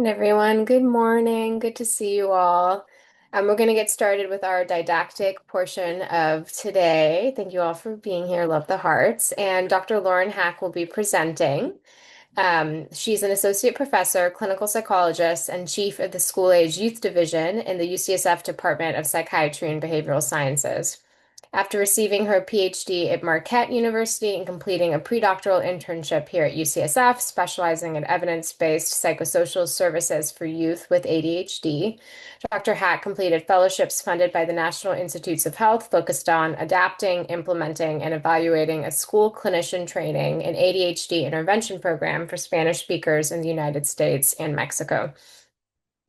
And everyone, good morning. Good to see you all. We're going to get started with our didactic portion of today. Thank you all for being here. Love the hearts. And Dr. Lauren Haack will be presenting. She's an associate professor, clinical psychologist, and chief of the School Age Youth Division in the UCSF Department of Psychiatry and Behavioral Sciences. After receiving her PhD at Marquette University and completing a predoctoral internship here at UCSF, specializing in evidence-based psychosocial services for youth with ADHD, Dr. Hack completed fellowships funded by the National Institutes of Health focused on adapting, implementing, and evaluating a school clinician training and ADHD intervention program for Spanish speakers in the United States and Mexico.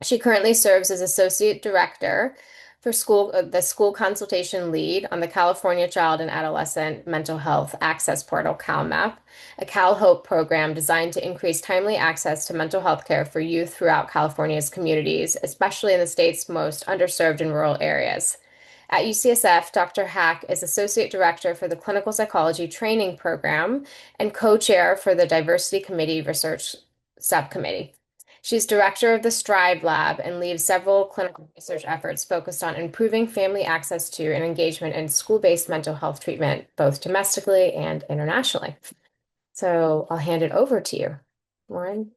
She currently serves as Associate Director for the School Consultation Lead on the California Child and Adolescent Mental Health Access Portal, CalMAP, a CalHOPE program designed to increase timely access to mental health care for youth throughout California's communities, especially in the state's most underserved and rural areas. At UCSF, Dr. Hack is Associate Director for the Clinical Psychology Training Program and co-chair for the Diversity Committee Research Subcommittee. She's director of the Strive Lab and leads several clinical research efforts focused on improving family access to and engagement in school-based mental health treatment, both domestically and internationally. So I'll hand it over to you, Lauren.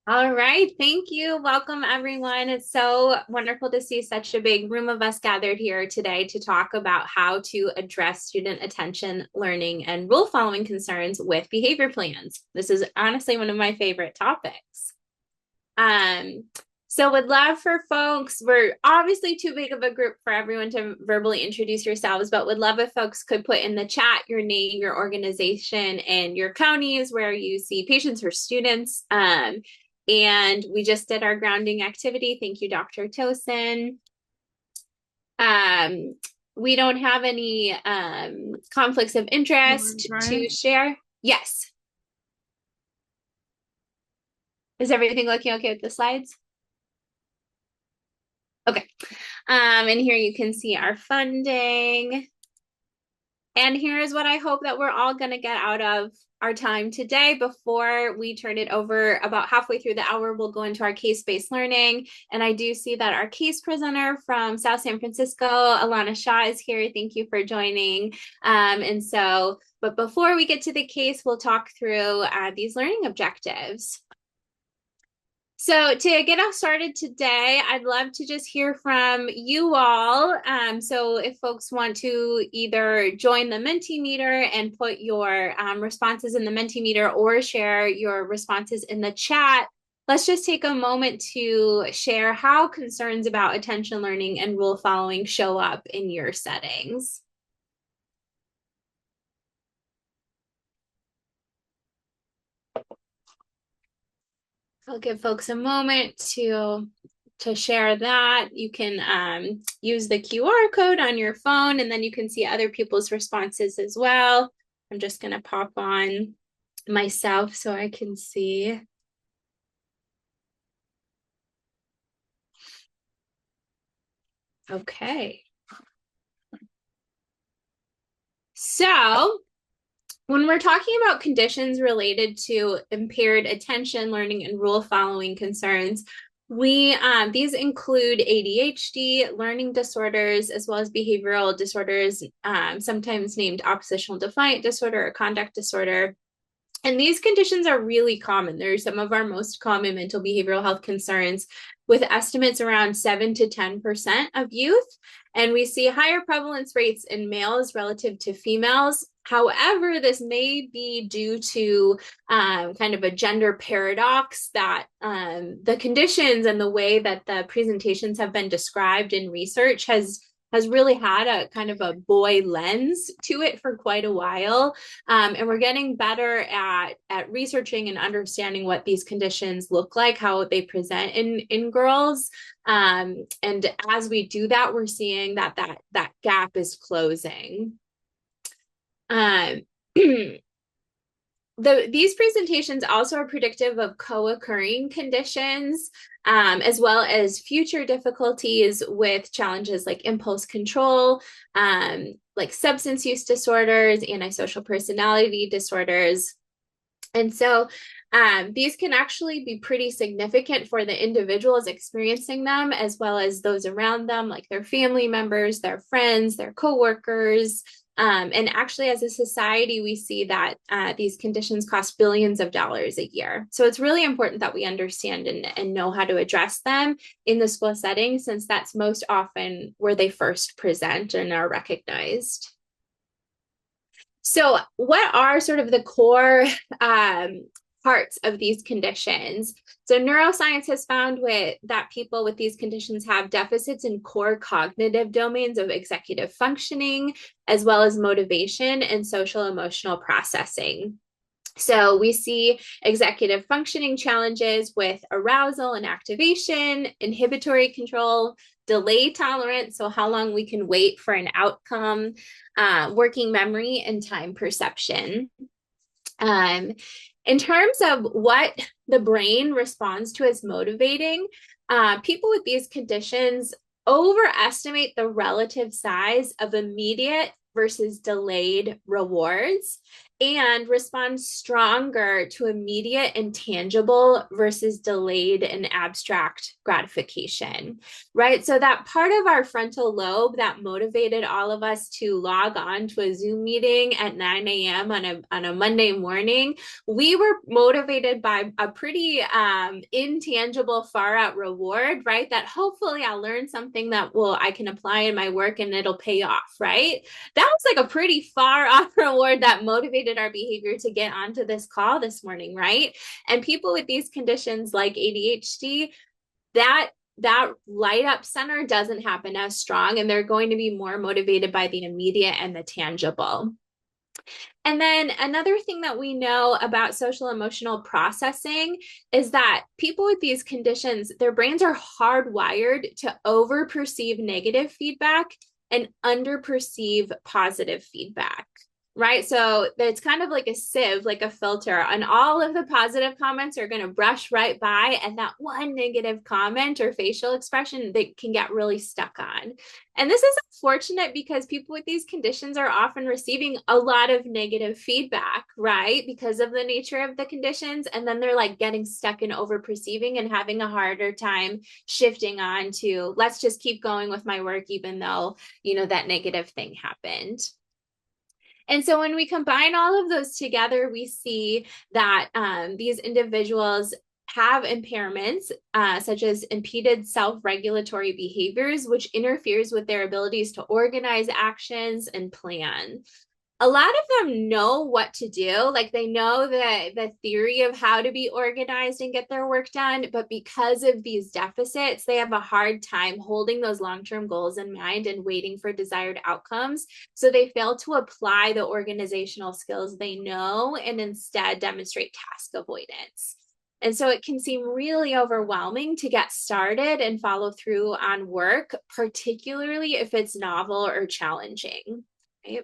All right, thank you. Welcome, everyone. It's so wonderful to see such a big room of us gathered here today to talk about how to address student attention, learning, and rule following concerns with behavior plans. This is honestly one of my favorite topics. So would love for folks, we're obviously too big of a group for everyone to verbally introduce yourselves, but would love if folks could put in the chat your name, your organization, and your counties where you see patients or students. And we just did our grounding activity. Thank you, Dr. Tosin. We don't have any conflicts of interest to share. Yes. Is everything looking okay with the slides? Okay. And here you can see our funding. And here's what I hope that we're all going to get out of our time today. Before we turn it over, about halfway through the hour, we'll go into our case-based learning. And I do see that our case presenter from South San Francisco, Alana Shaw, is here. Thank you for joining. But before we get to the case, we'll talk through these learning objectives. So to get us started today, I'd love to just hear from you all. So if folks want to either join the Mentimeter and put your responses in the Mentimeter or share your responses in the chat, let's just take a moment to share how concerns about attention learning and rule following show up in your settings. I'll give folks a moment to share that. You can use the QR code on your phone, and then you can see other people's responses as well. I'm just going to pop on myself so I can see. Okay. So when we're talking about conditions related to impaired attention, learning, and rule following concerns, these include ADHD, learning disorders, as well as behavioral disorders, sometimes named oppositional defiant disorder or conduct disorder. And these conditions are really common. They're some of our most common mental behavioral health concerns, with estimates around 7 to 10% of youth. And we see higher prevalence rates in males relative to females. However, this may be due to kind of a gender paradox that the conditions and the way that the presentations have been described in research has really had a kind of a boy lens to it for quite a while. And we're getting better at researching and understanding what these conditions look like, how they present in girls. And as we do that, we're seeing that gap is closing. These presentations also are predictive of co-occurring conditions, as well as future difficulties with challenges like impulse control, like substance use disorders, antisocial personality disorders. And so these can actually be pretty significant for the individuals experiencing them, as well as those around them, like their family members, their friends, their coworkers. And actually, as a society, we see that these conditions cost billions of dollars a year. So it's really important that we understand and know how to address them in the school setting, since that's most often where they first present and are recognized. So, what are sort of the core parts of these conditions? So, neuroscience has found that people with these conditions have deficits in core cognitive domains of executive functioning, as well as motivation and social emotional processing. So we see executive functioning challenges with arousal and activation, inhibitory control, delay tolerance, so how long we can wait for an outcome, working memory, and time perception. Um, in terms of what the brain responds to as motivating, people with these conditions overestimate the relative size of immediate versus delayed rewards and respond stronger to immediate and tangible versus delayed and abstract gratification, right? So that part of our frontal lobe that motivated all of us to log on to a Zoom meeting at 9 a.m. on a Monday morning, we were motivated by a pretty intangible far out reward, right? That hopefully I'll learn something that I can apply in my work and it'll pay off, right? That was like a pretty far off reward that motivated our behavior to get onto this call this morning, right? And people with these conditions like ADHD, that light up center doesn't happen as strong, and they're going to be more motivated by the immediate and the tangible. And then another thing that we know about social emotional processing is that people with these conditions, their brains are hardwired to over perceive negative feedback and under perceive positive feedback. Right. So it's kind of like a sieve, like a filter, and all of the positive comments are going to brush right by. And that one negative comment or facial expression they can get really stuck on. And this is unfortunate because people with these conditions are often receiving a lot of negative feedback, right? Because of the nature of the conditions. And then they're like getting stuck in over perceiving and having a harder time shifting on to let's just keep going with my work, even though, that negative thing happened. And so when we combine all of those together, we see that these individuals have impairments such as impeded self-regulatory behaviors, which interferes with their abilities to organize actions and plan. A lot of them know what to do. Like they know the theory of how to be organized and get their work done. But because of these deficits, they have a hard time holding those long-term goals in mind and waiting for desired outcomes. So they fail to apply the organizational skills they know and instead demonstrate task avoidance. And so it can seem really overwhelming to get started and follow through on work, particularly if it's novel or challenging. Right?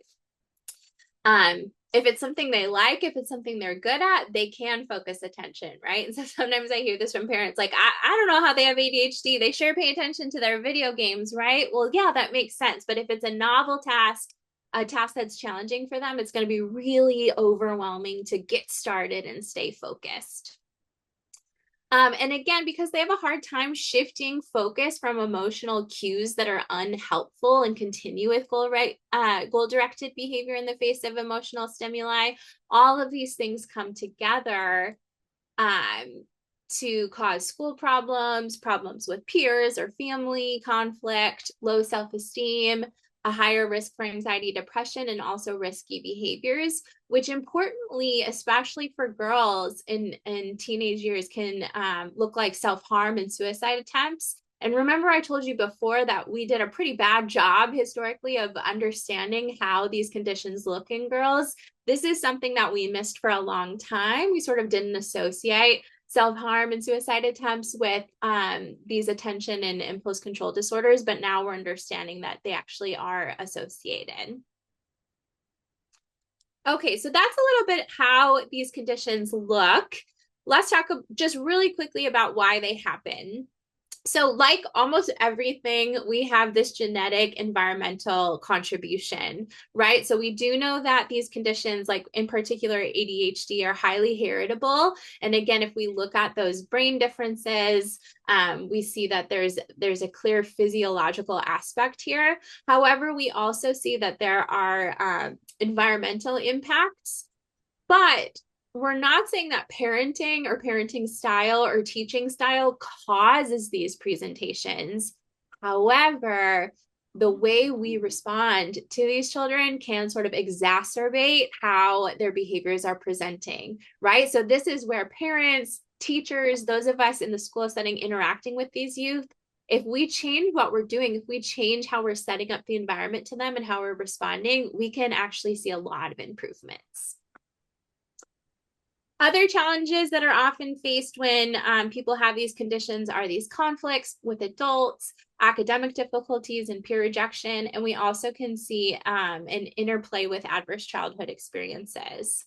If it's something they like, if it's something they're good at, they can focus attention, right? And so sometimes I hear this from parents like, I don't know how they have ADHD. They sure pay attention to their video games, right? Well, yeah, that makes sense. But if it's a novel task, a task that's challenging for them, it's going to be really overwhelming to get started and stay focused. And again, because they have a hard time shifting focus from emotional cues that are unhelpful and continue with goal-directed behavior in the face of emotional stimuli, all of these things come together to cause school problems, problems with peers or family conflict, low self-esteem, a higher risk for anxiety, depression, and also risky behaviors, which importantly, especially for girls in teenage years, can look like self-harm and suicide attempts. And remember, I told you before that we did a pretty bad job historically of understanding how these conditions look in girls. This is something that we missed for a long time. We sort of didn't associate self-harm and suicide attempts with these attention and impulse control disorders, but now we're understanding that they actually are associated. Okay, so that's a little bit how these conditions look. Let's talk just really quickly about why they happen. So, like almost everything, we have this genetic environmental contribution, right? So, we do know that these conditions, like in particular ADHD, are highly heritable. And again, if we look at those brain differences, we see that there's a clear physiological aspect here. However, we also see that there are environmental impacts. But we're not saying that parenting or parenting style or teaching style causes these presentations. However, the way we respond to these children can sort of exacerbate how their behaviors are presenting, right? So, this is where parents, teachers, those of us in the school setting interacting with these youth, if we change what we're doing, if we change how we're setting up the environment to them and how we're responding, we can actually see a lot of improvements. Other challenges that are often faced when people have these conditions are these conflicts with adults, academic difficulties, and peer rejection. And we also can see an interplay with adverse childhood experiences.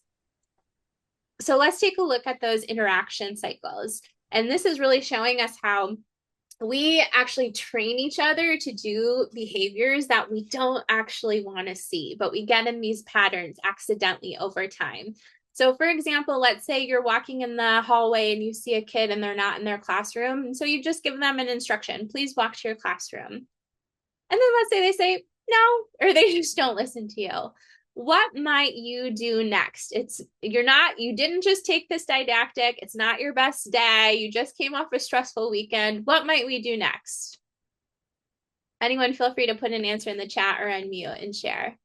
So let's take a look at those interaction cycles. And this is really showing us how we actually train each other to do behaviors that we don't actually want to see, but we get in these patterns accidentally over time. So, for example, let's say you're walking in the hallway and you see a kid and they're not in their classroom. And so you just give them an instruction, please walk to your classroom. And then let's say they say no, or they just don't listen to you. What might you do next? You didn't just take this didactic. It's not your best day. You just came off a stressful weekend. What might we do next? Anyone feel free to put an answer in the chat or unmute and share.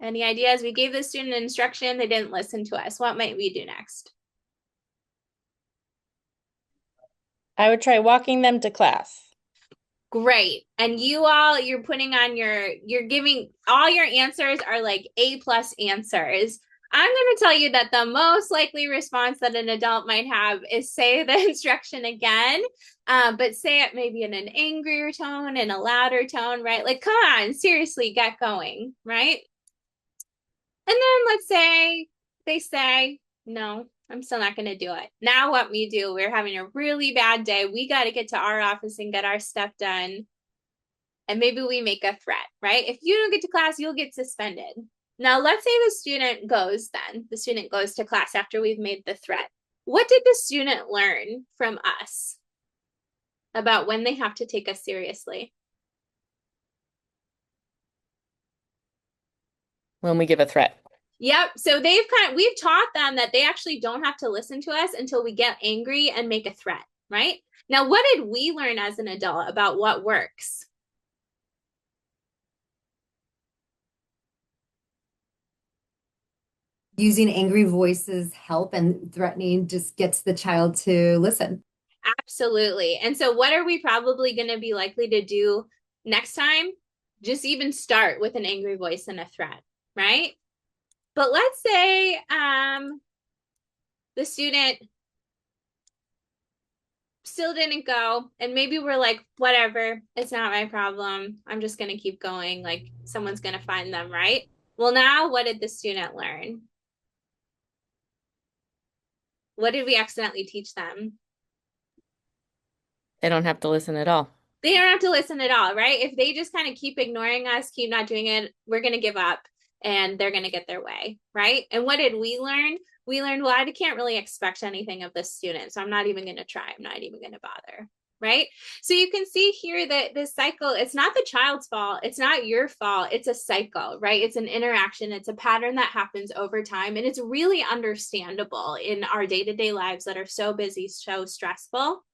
Any ideas? We gave the student instruction. They didn't listen to us. What might we do next? I would try walking them to class. Great. And you're putting on you're giving all your answers are like A+ answers. I'm going to tell you that the most likely response that an adult might have is say the instruction again, but say it maybe in an angrier tone, in a louder tone, right? Like, come on, seriously, get going, right? And then let's say they say, no, I'm still not going to do it. Now what we do, we're having a really bad day. We got to get to our office and get our stuff done. And maybe we make a threat, right? If you don't get to class, you'll get suspended. Now, let's say the student goes to class after we've made the threat. What did the student learn from us about when they have to take us seriously? When we give a threat. Yep. So we've taught them that they actually don't have to listen to us until we get angry and make a threat, right? Now, what did we learn as an adult about what works? Using angry voices help, and threatening just gets the child to listen. Absolutely. And so what are we probably going to be likely to do next time? Just even start with an angry voice and a threat, right? But let's say the student still didn't go, and maybe we're like, whatever, it's not my problem. I'm just going to keep going. Like, someone's going to find them, right? Well, now what did the student learn? What did we accidentally teach them? They don't have to listen at all. They don't have to listen at all, right? If they just kind of keep ignoring us, keep not doing it, we're going to give up and they're going to get their way, right? And what did we learn? We learned, well, I can't really expect anything of this student, so I'm not even going to try. I'm not even going to bother, right? So you can see here that this cycle, it's not the child's fault. It's not your fault. It's a cycle, right? It's an interaction. It's a pattern that happens over time. And it's really understandable in our day-to-day lives that are so busy, so stressful.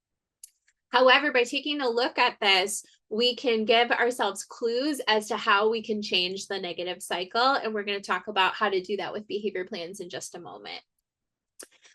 However, by taking a look at this, we can give ourselves clues as to how we can change the negative cycle. And we're going to talk about how to do that with behavior plans in just a moment.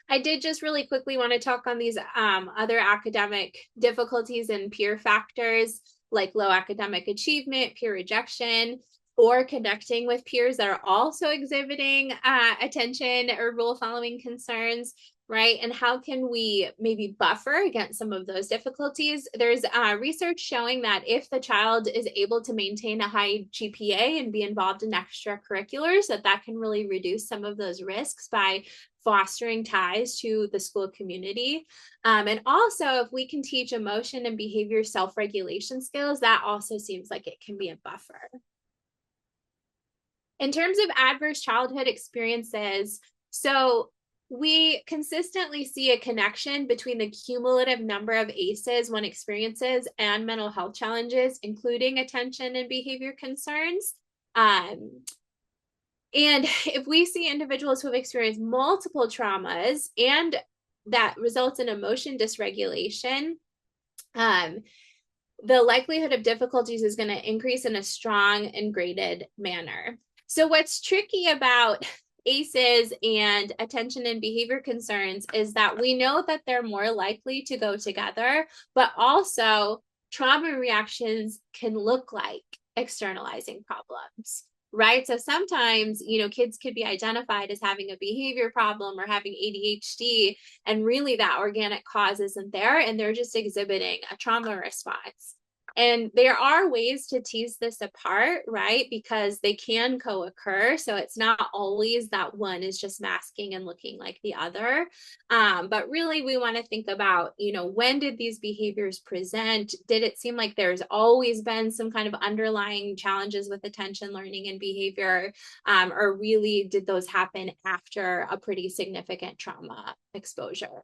I did just really quickly want to talk on these other academic difficulties and peer factors like low academic achievement, peer rejection, or connecting with peers that are also exhibiting attention or rule following concerns, right? And how can we maybe buffer against some of those difficulties? There's research showing that if the child is able to maintain a high GPA and be involved in extracurriculars, that can really reduce some of those risks by fostering ties to the school community. And also, if we can teach emotion and behavior self-regulation skills, that also seems like it can be a buffer. In terms of adverse childhood experiences, so we consistently see a connection between the cumulative number of ACEs, one experiences, and mental health challenges, including attention and behavior concerns. And if we see individuals who have experienced multiple traumas and that results in emotion dysregulation, the likelihood of difficulties is going to increase in a strong and graded manner. So what's tricky about ACEs and attention and behavior concerns is that we know that they're more likely to go together, but also trauma reactions can look like externalizing problems, right? So sometimes, kids could be identified as having a behavior problem or having ADHD, and really that organic cause isn't there, and they're just exhibiting a trauma response. And there are ways to tease this apart, right? Because they can co-occur. So it's not always that one is just masking and looking like the other. But really, we want to think about, when did these behaviors present? Did it seem like there's always been some kind of underlying challenges with attention, learning, and behavior? Or really, did those happen after a pretty significant trauma exposure?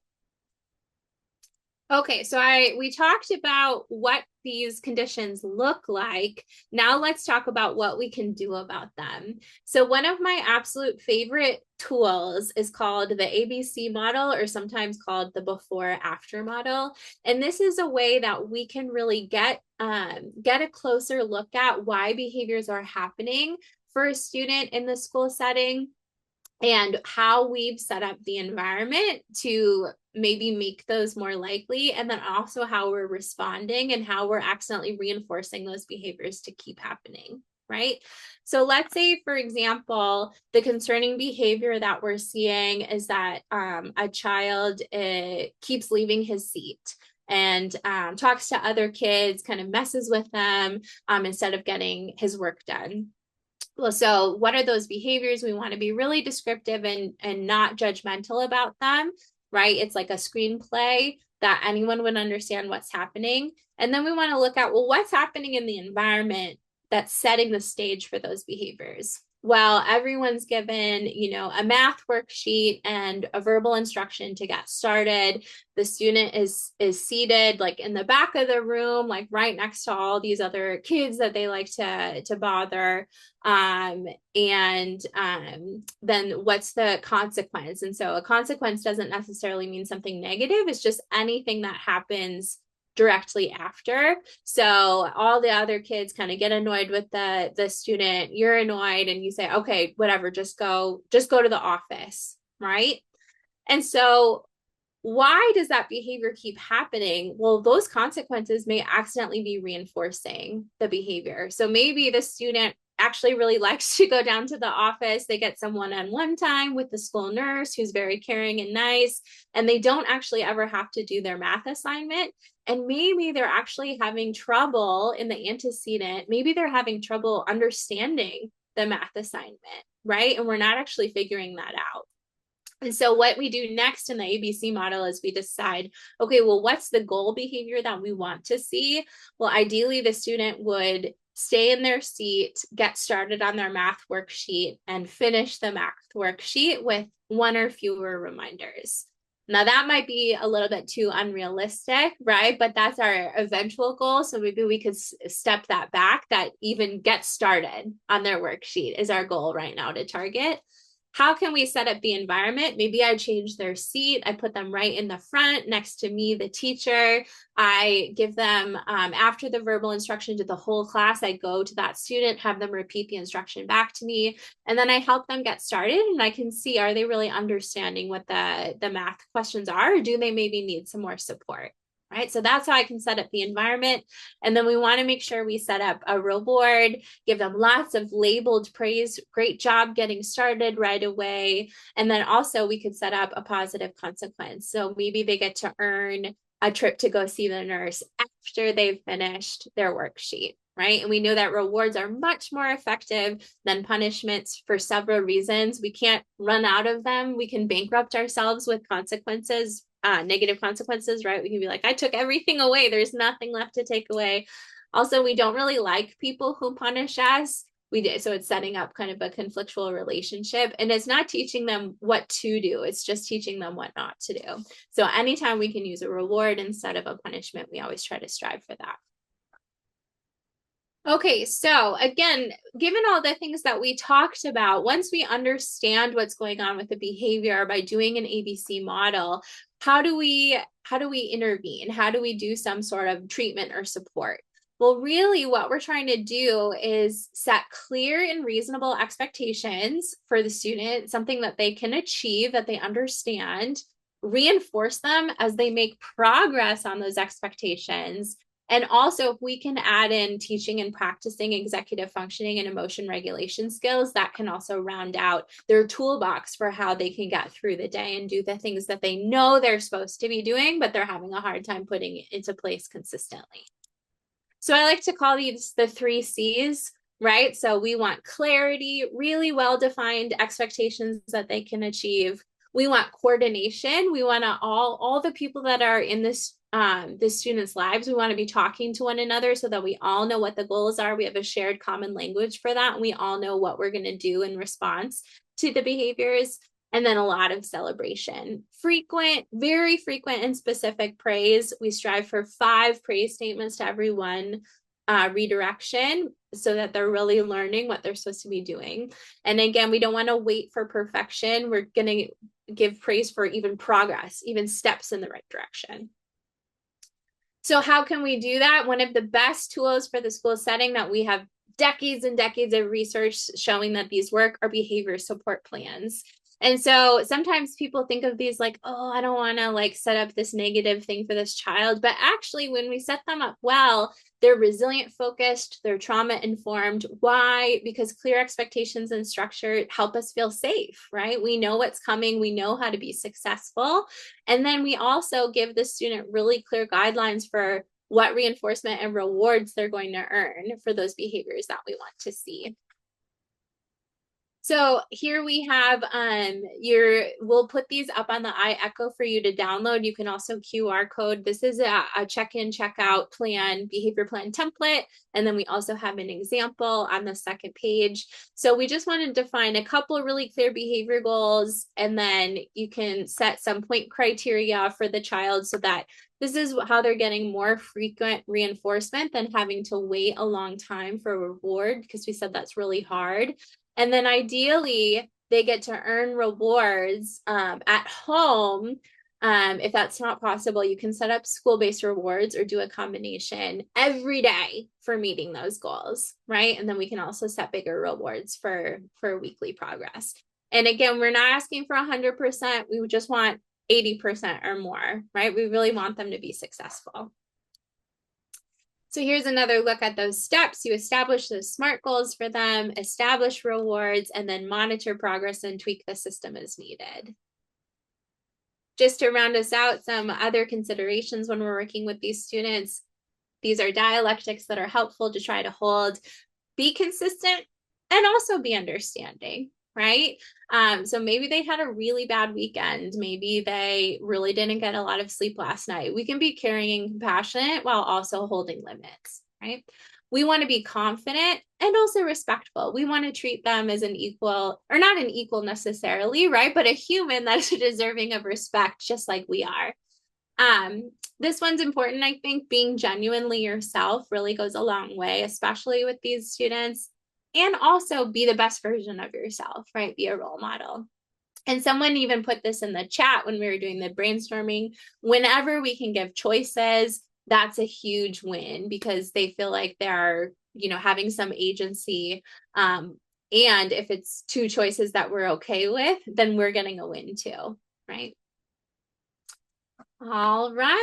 Okay, so we talked about what these conditions look like. Now let's talk about what we can do about them. So one of my absolute favorite tools is called the ABC model, or sometimes called the before-after model. And this is a way that we can really get a closer look at why behaviors are happening for a student in the school setting, and how we've set up the environment to maybe make those more likely, and then also how we're responding and how we're accidentally reinforcing those behaviors to keep happening, right? So let's say, for example, the concerning behavior that we're seeing is that a child keeps leaving his seat and talks to other kids, kind of messes with them instead of getting his work done. Well, so what are those behaviors? We want to be really descriptive and not judgmental about them, right? It's like a screenplay that anyone would understand what's happening. And then we want to look at, well, what's happening in the environment that's setting the stage for those behaviors? Well, everyone's given, a math worksheet and a verbal instruction to get started. The student is seated like in the back of the room, like right next to all these other kids that they like to bother. Then what's the consequence? And so a consequence doesn't necessarily mean something negative. It's just anything that happens directly after. So all the other kids kind of get annoyed with the student, you're annoyed, and you say, okay, whatever, just go to the office, right? And so why does that behavior keep happening? Well, those consequences may accidentally be reinforcing the behavior. So maybe the student actually really likes to go down to the office. They get some one-on-one time with the school nurse who's very caring and nice, and they don't actually ever have to do their math assignment. And maybe they're actually having trouble in the antecedent. Maybe they're having trouble understanding the math assignment, right? And we're not actually figuring that out. And so what we do next in the ABC model is we decide, okay, well, what's the goal behavior that we want to see? Well, ideally, the student would stay in their seat, get started on their math worksheet, and finish the math worksheet with one or fewer reminders. Now, that might be a little bit too unrealistic, right? But that's our eventual goal. So maybe we could step that back, that even get started on their worksheet is our goal right now to target. How can we set up the environment? Maybe I change their seat. I put them right in the front next to me, the teacher. I give them, after the verbal instruction to the whole class, I go to that student, have them repeat the instruction back to me, and then I help them get started, and I can see, are they really understanding what the math questions are, or do they maybe need some more support? Right. So that's how I can set up the environment. And then we want to make sure we set up a reward, give them lots of labeled praise. Great job getting started right away. And then also we could set up a positive consequence. So maybe they get to earn a trip to go see the nurse after they've finished their worksheet. right? And we know that rewards are much more effective than punishments for several reasons. We can't run out of them. We can bankrupt ourselves with consequences, negative consequences, right? We can be like, I took everything away. There's nothing left to take away. Also, we don't really like people who punish us. So it's setting up kind of a conflictual relationship, and it's not teaching them what to do. It's just teaching them what not to do. So anytime we can use a reward instead of a punishment, we always try to strive for that. Okay, so again, given all the things that we talked about, once we understand what's going on with the behavior by doing an ABC model, how do we intervene? How do we do some sort of treatment or support? Well, really what we're trying to do is set clear and reasonable expectations for the student, something that they can achieve, that they understand, reinforce them as they make progress on those expectations. And also, if we can add in teaching and practicing executive functioning and emotion regulation skills, that can also round out their toolbox for how they can get through the day and do the things that they know they're supposed to be doing, but they're having a hard time putting it into place consistently. So I like to call these the 3 C's, right? So we want clarity, really well-defined expectations that they can achieve. We want coordination. We want to all the people that are in this the students' lives, we want to be talking to one another so that we all know what the goals are. We have a shared common language for that, and we all know what we're going to do in response to the behaviors. And then a lot of celebration. Frequent, very frequent and specific praise. We strive for 5 praise statements to every one redirection so that they're really learning what they're supposed to be doing. And again, we don't want to wait for perfection. We're going to give praise for even progress, even steps in the right direction. So how can we do that? One of the best tools for the school setting that we have decades and decades of research showing that these work are behavior support plans. And so sometimes people think of these like, oh, I don't want to like set up this negative thing for this child. But actually, when we set them up well, they're resilient focused, they're trauma informed. Why? Because clear expectations and structure help us feel safe, right? We know what's coming, we know how to be successful. And then we also give the student really clear guidelines for what reinforcement and rewards they're going to earn for those behaviors that we want to see. So here we have we'll put these up on the iEcho for you to download. You can also QR code. This is a check-in, check-out plan, behavior plan template. And then we also have an example on the second page. So we just want to define a couple of really clear behavior goals, and then you can set some point criteria for the child so that this is how they're getting more frequent reinforcement than having to wait a long time for a reward, because we said that's really hard. And then ideally, they get to earn rewards at home. If that's not possible, you can set up school-based rewards or do a combination every day for meeting those goals, right? And then we can also set bigger rewards for weekly progress. And again, we're not asking for 100%. We just want 80% or more, right? We really want them to be successful. So here's another look at those steps. You establish those SMART goals for them, establish rewards, and then monitor progress and tweak the system as needed. Just to round us out, some other considerations when we're working with these students. These are dialectics that are helpful to try to hold. Be consistent and also be understanding, right? So maybe they had a really bad weekend. Maybe they really didn't get a lot of sleep last night. We can be caring and compassionate while also holding limits, right? We want to be confident and also respectful. We want to treat them as an equal, or not an equal necessarily, right? But a human that is deserving of respect, just like we are. This one's important, I think. Being genuinely yourself really goes a long way, especially with these students. And also be the best version of yourself, right? Be a role model. And someone even put this in the chat when we were doing the brainstorming. Whenever we can give choices, that's a huge win because they feel like they're, having some agency. And if it's 2 choices that we're okay with, then we're getting a win too, right? All right.